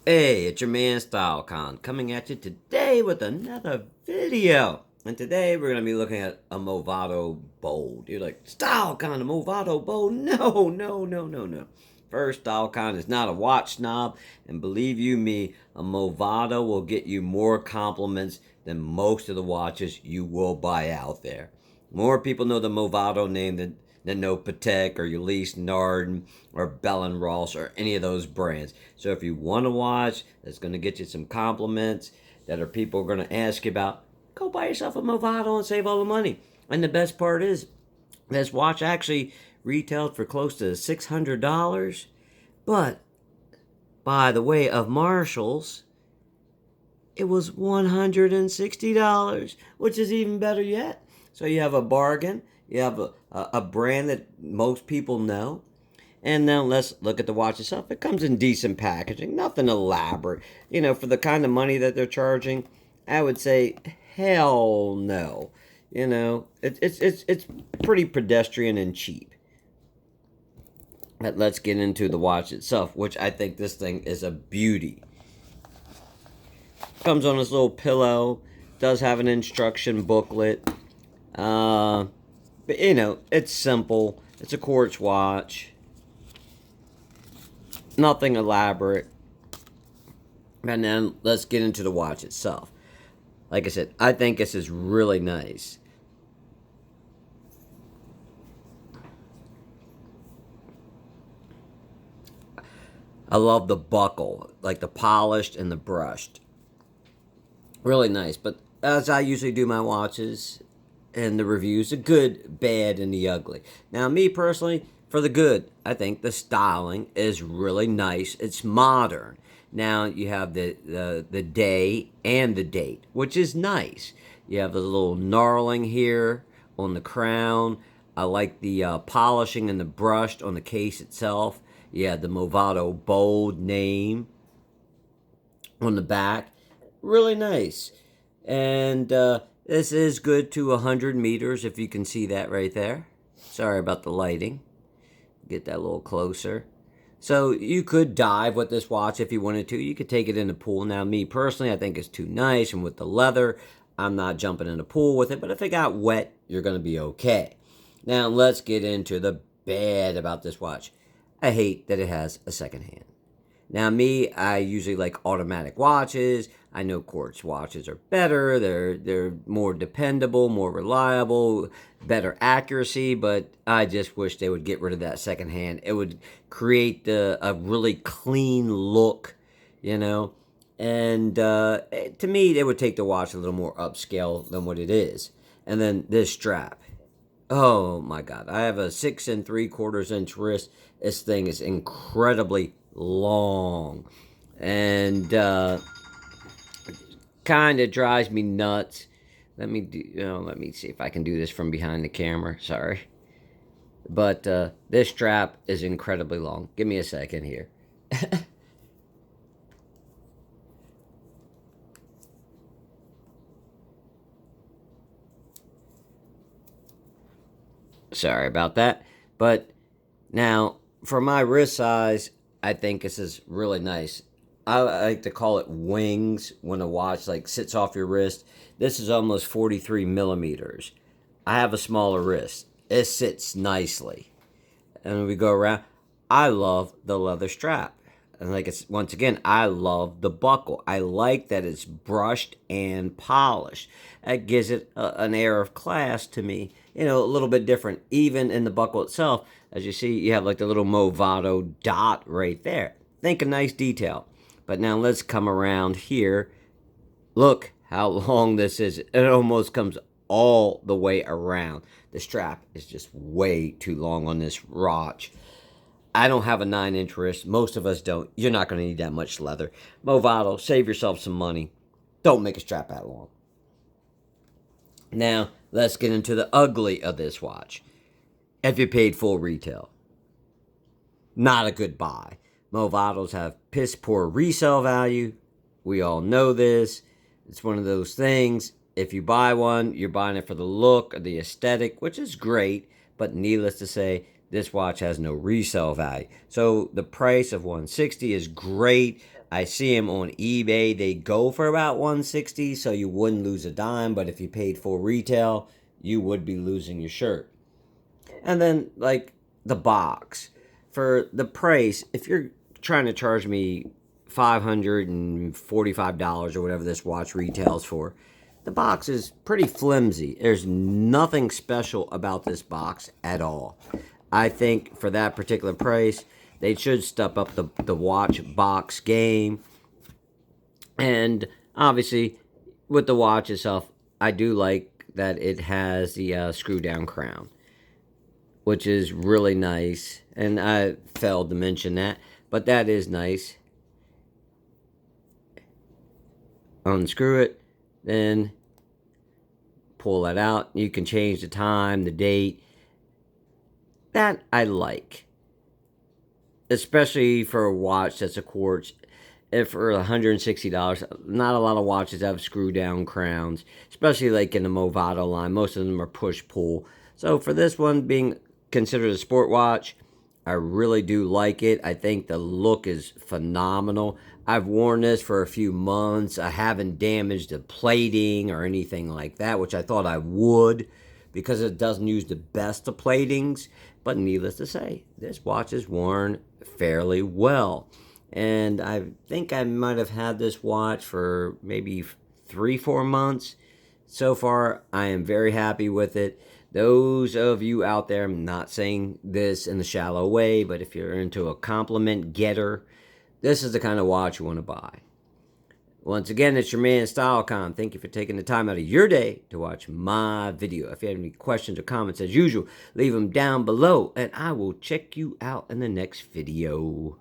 Hey, it's your man StyleCon coming at you today with another video. And today we're going to be looking at a Movado Bold. You're like, StyleCon, a Movado Bold? No, no, no, no, no. First, StyleCon is not a watch snob, and believe you me, a Movado will get you more compliments than most of the watches you will buy out there. More people know the Movado name than know Patek or Ulysse Nardin or Bell& Ross or any of those brands. So if you want a watch that's going to get you some compliments that are people going to ask you about, go buy yourself a Movado and save all the money. And the best part is, this watch actually retailed for close to $600, but by the way of Marshalls, it was $160, which is even better yet. So you have a bargain. You have a brand that most people know. And now let's look at the watch itself. It comes in decent packaging, nothing elaborate. You know, for the kind of money that they're charging, I would say hell no. You know, it's pretty pedestrian and cheap. But let's get into the watch itself, which I think this thing is a beauty. Comes on this little pillow. Does have an instruction booklet. But you know, it's simple. It's a quartz watch. Nothing elaborate. And then let's get into the watch itself. Like I said, I think this is really nice. I love the buckle, like the polished and the brushed. Really nice. But as I usually do my watches and the reviews, the good, bad, and the ugly. Now, me personally, for the good, I think the styling is really nice. It's modern. Now you have the day and the date, which is nice. You have the little knurling here on the crown. I like the polishing and the brushed on the case itself. You have the Movado Bold name on the back. Really nice. And this is good to 100 meters, if you can see that right there. Sorry about the lighting. Get that a little closer. So you could dive with this watch if you wanted to. You could take it in the pool. Now, me personally, I think it's too nice. And with the leather, I'm not jumping in the pool with it. But if it got wet, you're going to be okay. Now, let's get into the bad about this watch. I hate that it has a second hand. Now, me, I usually like automatic watches. I know quartz watches are better. They're more dependable, more reliable, better accuracy. But I just wish they would get rid of that second hand. It would create a really clean look, you know. And to me, it would take the watch a little more upscale than what it is. And then this strap. Oh my God! I have a 6 3/4 inch wrist. This thing is incredibly long, and kind of drives me nuts. Let me see if I can do this from behind the camera. Sorry, but this strap is incredibly long. Give me a second here. Sorry about that. But now, for my wrist size, I think this is really nice. I like to call it wings when a watch like sits off your wrist. This is almost 43 millimeters. I have a smaller wrist. It sits nicely. And when we go around, I love the leather strap. And like it's once again, I love the buckle. I like that it's brushed and polished. That gives it an air of class to me. You know, a little bit different. Even in the buckle itself, as you see, you have like the little Movado dot right there. Think a nice detail. But now let's come around here. Look how long this is. It almost comes all the way around. The strap is just way too long on this watch. I don't have a 9-inch wrist. Most of us don't. You're not going to need that much leather. Movado, save yourself some money. Don't make a strap that long. Now, let's get into the ugly of this watch. If you paid full retail, not a good buy. Movados have piss poor resale value. We all know this. It's one of those things. If you buy one, you're buying it for the look or the aesthetic, which is great. But needless to say, this watch has no resale value. So the price of 160 is great. I see them on eBay. They go for about 160, so you wouldn't lose a dime, but if you paid full retail, you would be losing your shirt. And then like the box. For the price, if you're trying to charge me $545 or whatever this watch retails for, the box is pretty flimsy. There's nothing special about this box at all. I think for that particular price, they should step up the watch box game. And obviously, with the watch itself, I do like that it has the screw down crown, which is really nice. And I failed to mention that, but that is nice. Unscrew it, then pull that out. You can change the time, the date. That I like, especially for a watch that's a quartz. If for $160, not a lot of watches have screw down crowns, especially like in the Movado line. Most of them are push pull. So for this one being considered a sport watch, I really do like it. I think the look is phenomenal. I've worn this for a few months. I haven't damaged the plating or anything like that, which I thought I would because it doesn't use the best of platings. But needless to say, this watch is worn fairly well. And I think I might have had this watch for maybe 3-4 months. So far, I am very happy with it. Those of you out there, I'm not saying this in a shallow way, but if you're into a compliment getter, this is the kind of watch you want to buy. Once again, it's your man StyleCon. Thank you for taking the time out of your day to watch my video. If you have any questions or comments, as usual, leave them down below, and I will check you out in the next video.